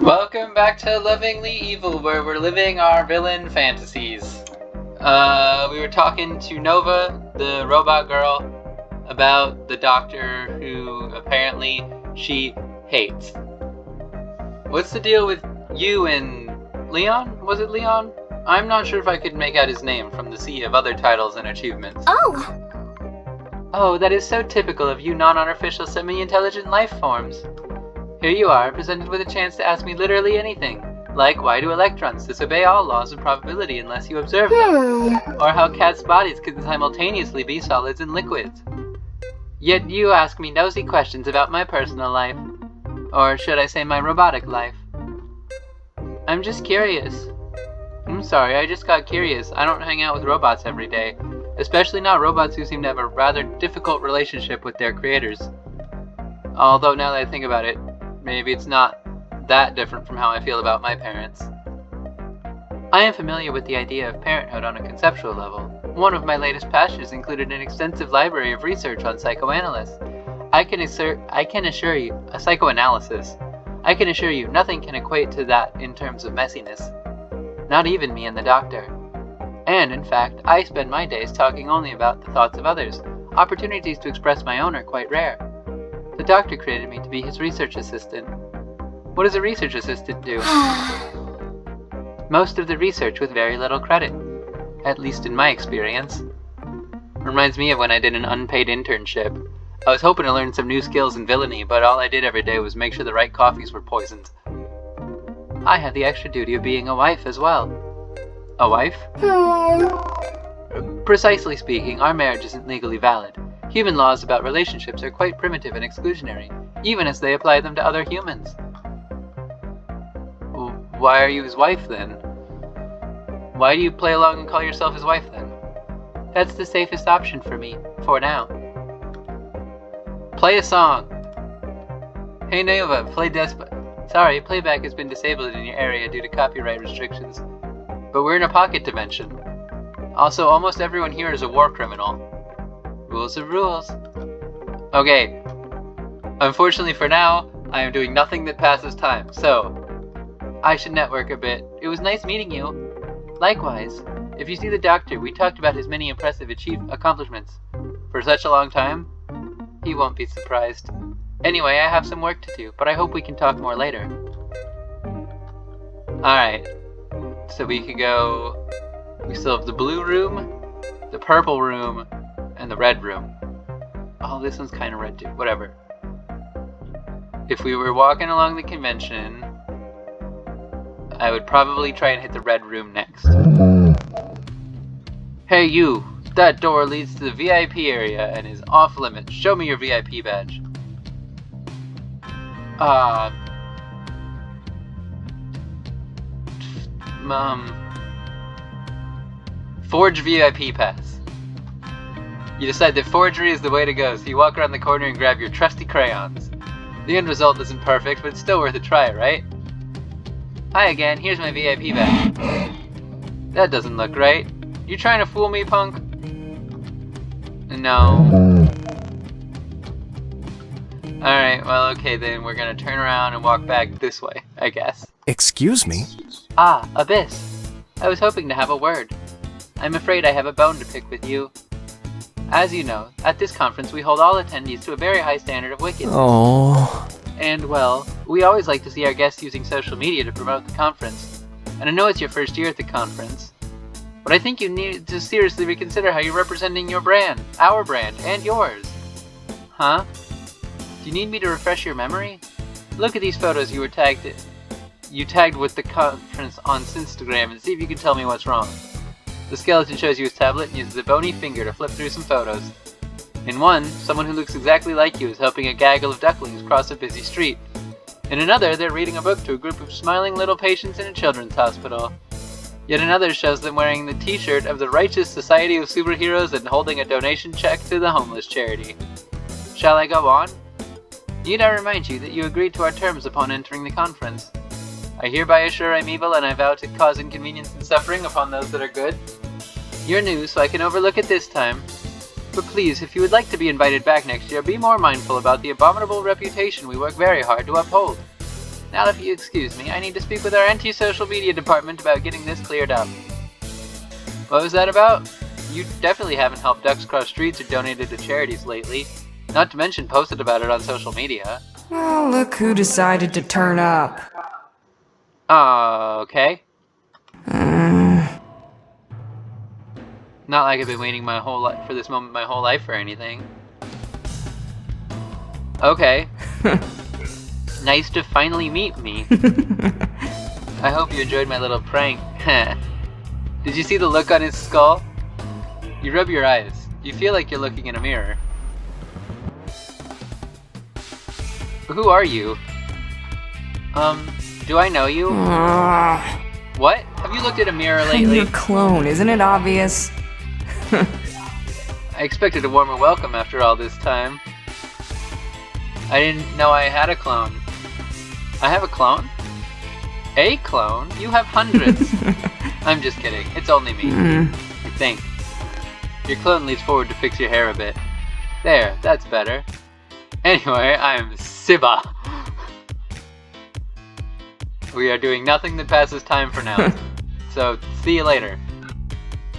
Welcome back to Lovingly Evil, where we're living our villain fantasies. We were talking to Nova, the robot girl, about the doctor who apparently she hates. What's the deal with you and Leon? Was it Leon? I'm not sure if I could make out his name from the sea of other titles and achievements. Oh, that is so typical of you non-artificial semi-intelligent life forms. Here you are, presented with a chance to ask me literally anything, like why do electrons disobey all laws of probability unless you observe them, or how cats' bodies can simultaneously be solids and liquids. Yet you ask me nosy questions about my personal life, or should I say my robotic life. I'm just curious. I'm sorry, I just got curious. I don't hang out with robots every day, especially not robots who seem to have a rather difficult relationship with their creators. Although now that I think about it, maybe it's not that different from how I feel about my parents. I am familiar with the idea of parenthood on a conceptual level. One of my latest passions included an extensive library of research on psychoanalysis. I can assure you nothing can equate to that in terms of messiness. Not even me and the doctor. And in fact, I spend my days talking only about the thoughts of others. Opportunities to express my own are quite rare. The doctor created me to be his research assistant. What does a research assistant do? Most of the research with very little credit. At least in my experience. Reminds me of when I did an unpaid internship. I was hoping to learn some new skills in villainy, but all I did every day was make sure the right coffees were poisoned. I have the extra duty of being a wife as well. A wife? Precisely speaking, our marriage isn't legally valid. Human laws about relationships are quite primitive and exclusionary, even as they apply them to other humans. Why are you his wife, then? Why do you play along and call yourself his wife, then? That's the safest option for me, for now. Play a song! Hey Nova, play Despot. Sorry, playback has been disabled in your area due to copyright restrictions. But we're in a pocket dimension. Also, almost everyone here is a war criminal. Rules are rules. Okay. Unfortunately for now, I am doing nothing that passes time, so I should network a bit. It was nice meeting you. Likewise. If you see the doctor, we talked about his many impressive accomplishments. For such a long time, he won't be surprised. Anyway, I have some work to do, but I hope we can talk more later. Alright. So we could go... We still have the blue room, the purple room, and the red room. Oh, this one's kind of red too. Whatever. If we were walking along the convention, I would probably try and hit the red room next. Hey you! That door leads to the VIP area and is off limits. Show me your VIP badge. Forge VIP pass. You decide that forgery is the way to go, so you walk around the corner and grab your trusty crayons. The end result isn't perfect, but it's still worth a try, right? Hi again, here's my VIP badge. That doesn't look right. You trying to fool me, punk? No. Alright, well okay then, we're gonna turn around and walk back this way, I guess. Excuse me? Ah, Abyss. I was hoping to have a word. I'm afraid I have a bone to pick with you. As you know, at this conference we hold all attendees to a very high standard of wickedness. Oh. And, well, we always like to see our guests using social media to promote the conference. And I know it's your first year at the conference, but I think you need to seriously reconsider how you're representing your brand, our brand, and yours. Huh? Do you need me to refresh your memory? Look at these photos you tagged with the conference on Instagram and see if you can tell me what's wrong. The skeleton shows you his tablet and uses a bony finger to flip through some photos. In one, someone who looks exactly like you is helping a gaggle of ducklings cross a busy street. In another, they're reading a book to a group of smiling little patients in a children's hospital. Yet another shows them wearing the t-shirt of the Righteous Society of Superheroes and holding a donation check to the homeless charity. Shall I go on? Need I remind you that you agreed to our terms upon entering the conference? I hereby assure I'm evil and I vow to cause inconvenience and suffering upon those that are good. You're new, so I can overlook it this time. But please, if you would like to be invited back next year, be more mindful about the abominable reputation we work very hard to uphold. Now if you excuse me, I need to speak with our anti-social media department about getting this cleared up. What was that about? You definitely haven't helped Ducks Cross Streets or donated to charities lately. Not to mention posted about it on social media. Oh, look who decided to turn up. Okay. Not like I've been waiting my whole life for this moment my whole life or anything. Okay. Nice to finally meet me. I hope you enjoyed my little prank. Did you see the look on his skull? You rub your eyes. You feel like you're looking in a mirror. Who are you? Do I know you? What? Have you looked at a mirror I'm lately? your clone, isn't it obvious? I expected a warmer welcome after all this time. I didn't know I had a clone. I have a clone? A clone? You have hundreds. I'm just kidding. It's only me. I think. Your clone leans forward to fix your hair a bit. There, that's better. Anyway, I'm Siba. We are doing nothing that passes time for now. So, see you later.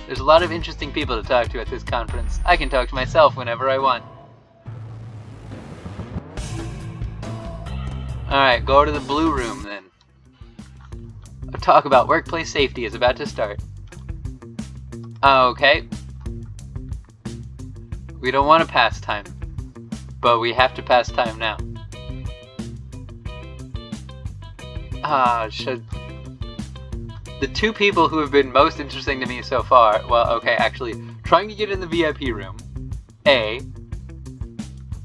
There's a lot of interesting people to talk to at this conference. I can talk to myself whenever I want. Alright, go to the blue room then. A talk about workplace safety is about to start. Okay. We don't want to pass time, but we have to pass time now. The two people who have been most interesting to me so far, well, okay, actually, trying to get in the VIP room. A.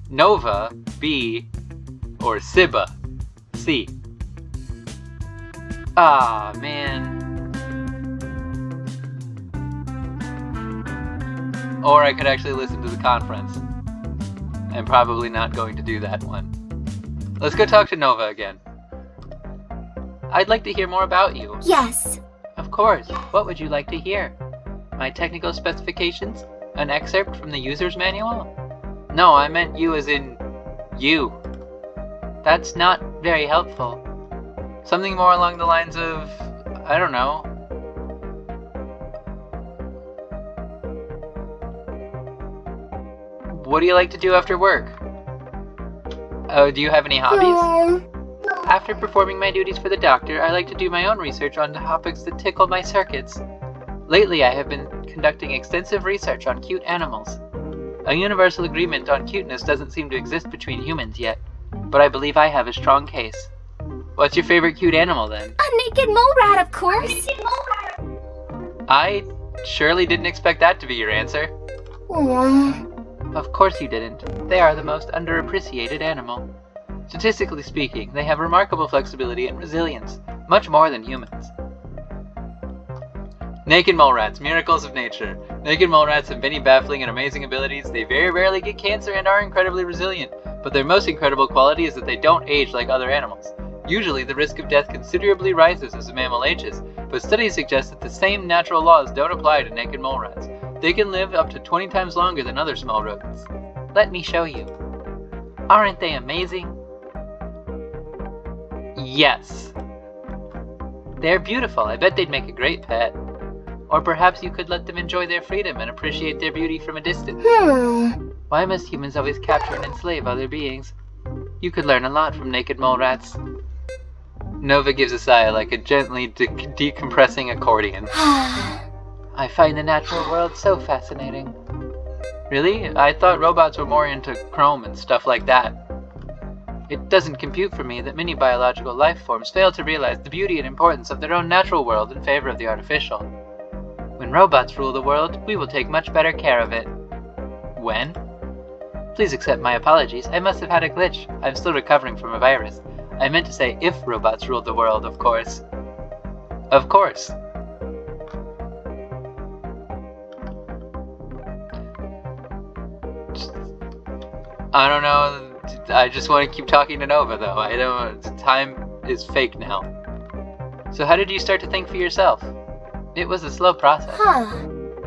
Nova. B. Or Siba. C. Man. Or I could actually listen to the conference. I'm probably not going to do that one. Let's go talk to Nova again. I'd like to hear more about you. Yes. Of course. What would you like to hear? My technical specifications? An excerpt from the user's manual? No, I meant you as in you. That's not very helpful. Something more along the lines of, I don't know. What do you like to do after work? Do you have any hobbies? After performing my duties for the doctor, I like to do my own research on topics that tickle my circuits. Lately, I have been conducting extensive research on cute animals. A universal agreement on cuteness doesn't seem to exist between humans yet, but I believe I have a strong case. What's your favorite cute animal then? A naked mole rat, of course. I surely didn't expect that to be your answer. Of course you didn't. They are the most underappreciated animal. Statistically speaking, they have remarkable flexibility and resilience, much more than humans. Naked mole rats, miracles of nature. Naked mole rats have many baffling and amazing abilities. They very rarely get cancer and are incredibly resilient, but their most incredible quality is that they don't age like other animals. Usually, the risk of death considerably rises as a mammal ages, but studies suggest that the same natural laws don't apply to naked mole rats. They can live up to 20 times longer than other small rodents. Let me show you. Aren't they amazing? Yes. They're beautiful. I bet they'd make a great pet. Or perhaps you could let them enjoy their freedom and appreciate their beauty from a distance. Why must humans always capture and enslave other beings? You could learn a lot from naked mole rats. Nova gives a sigh like a gently decompressing accordion. I find the natural world so fascinating. Really? I thought robots were more into chrome and stuff like that. It doesn't compute for me that many biological life forms fail to realize the beauty and importance of their own natural world in favor of the artificial. When robots rule the world, we will take much better care of it. When? Please accept my apologies. I must have had a glitch. I'm still recovering from a virus. I meant to say if robots ruled the world, of course. Of course. I don't know. I just want to keep talking to Nova, though. I don't. Time is fake now. So how did you start to think for yourself? It was a slow process.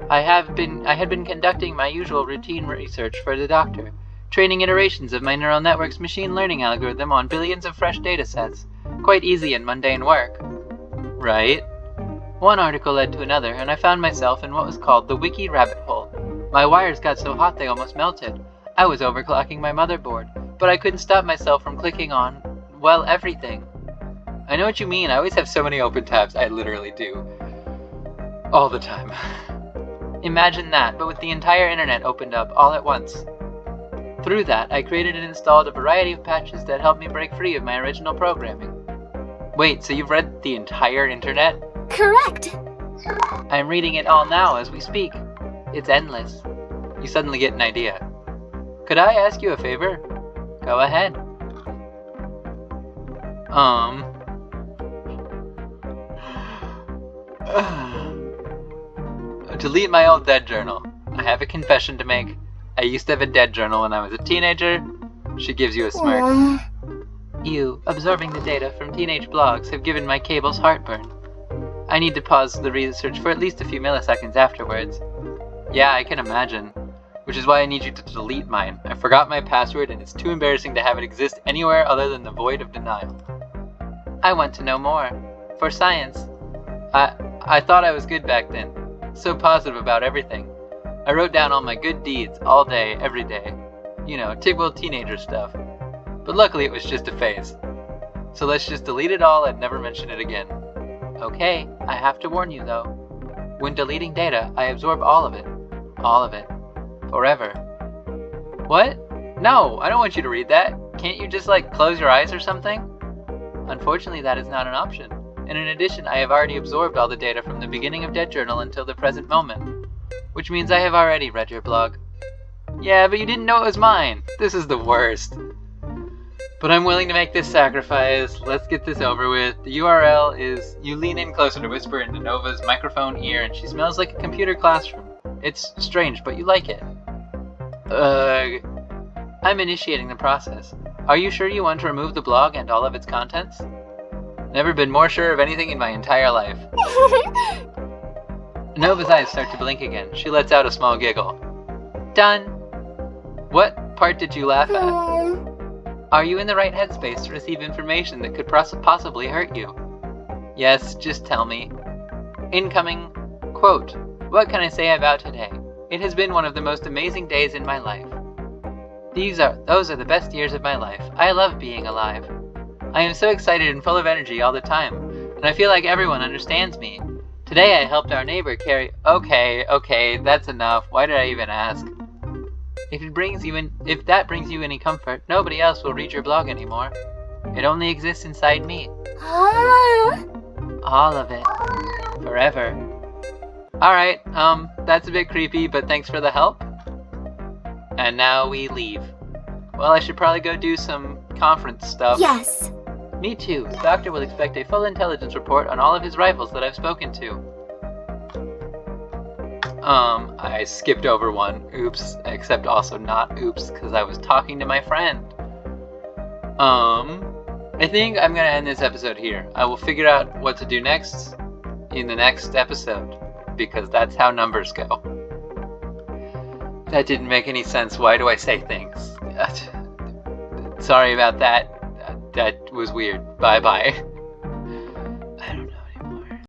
I had been conducting my usual routine research for the doctor, training iterations of my neural network's machine learning algorithm on billions of fresh data sets. Quite easy and mundane work. Right? One article led to another, and I found myself in what was called the Wiki rabbit hole. My wires got so hot they almost melted. I was overclocking my motherboard, but I couldn't stop myself from clicking on, well, everything. I know what you mean. I always have so many open tabs. I literally do. All the time. Imagine that, but with the entire internet opened up all at once. Through that, I created and installed a variety of patches that helped me break free of my original programming. Wait, so you've read the entire internet? Correct. I'm reading it all now as we speak. It's endless. You suddenly get an idea. Could I ask you a favor? Go ahead. Delete my old dead journal. I have a confession to make. I used to have a dead journal when I was a teenager. She gives you a smirk. You, absorbing the data from teenage blogs, have given my cables heartburn. I need to pause the research for at least a few milliseconds afterwards. Yeah, I can imagine. Which is why I need you to delete mine. I forgot my password and it's too embarrassing to have it exist anywhere other than the void of denial. I want to know more. For science. I thought I was good back then. So positive about everything. I wrote down all my good deeds all day, every day. You know, typical teenager stuff. But luckily it was just a phase. So let's just delete it all and never mention it again. Okay, I have to warn you though. When deleting data, I absorb all of it. All of it. Forever. What? No, I don't want you to read that. Can't you just close your eyes or something? Unfortunately, that is not an option. And in addition, I have already absorbed all the data from the beginning of Dead Journal until the present moment. Which means I have already read your blog. Yeah, but you didn't know it was mine. This is the worst. But I'm willing to make this sacrifice. Let's get this over with. The URL is... You lean in closer to whisper into Nova's microphone ear and she smells like a computer classroom. It's strange, but you like it. I'm initiating the process. Are you sure you want to remove the blog and all of its contents? Never been more sure of anything in my entire life. Nova's eyes start to blink again. She lets out a small giggle. Done. What part did you laugh at? Are you in the right headspace to receive information that could possibly hurt you? Yes, just tell me. Incoming. Quote. What can I say about today? It has been one of the most amazing days in my life. Those are the best years of my life. I love being alive. I am so excited and full of energy all the time, and I feel like everyone understands me. Today I helped our neighbor carry... Okay, that's enough. Why did I even ask? If that brings you any comfort, nobody else will read your blog anymore. It only exists inside me. All of it. Forever. Alright, that's a bit creepy, but thanks for the help. And now we leave. Well, I should probably go do some conference stuff. Yes. Me too. The doctor will expect a full intelligence report on all of his rivals that I've spoken to. I skipped over one. Oops. Except also not oops, because I was talking to my friend. I think I'm gonna end this episode here. I will figure out what to do next in the next episode, because that's how numbers go. That didn't make any sense. Why do I say things? Sorry about that. That was weird. Bye-bye.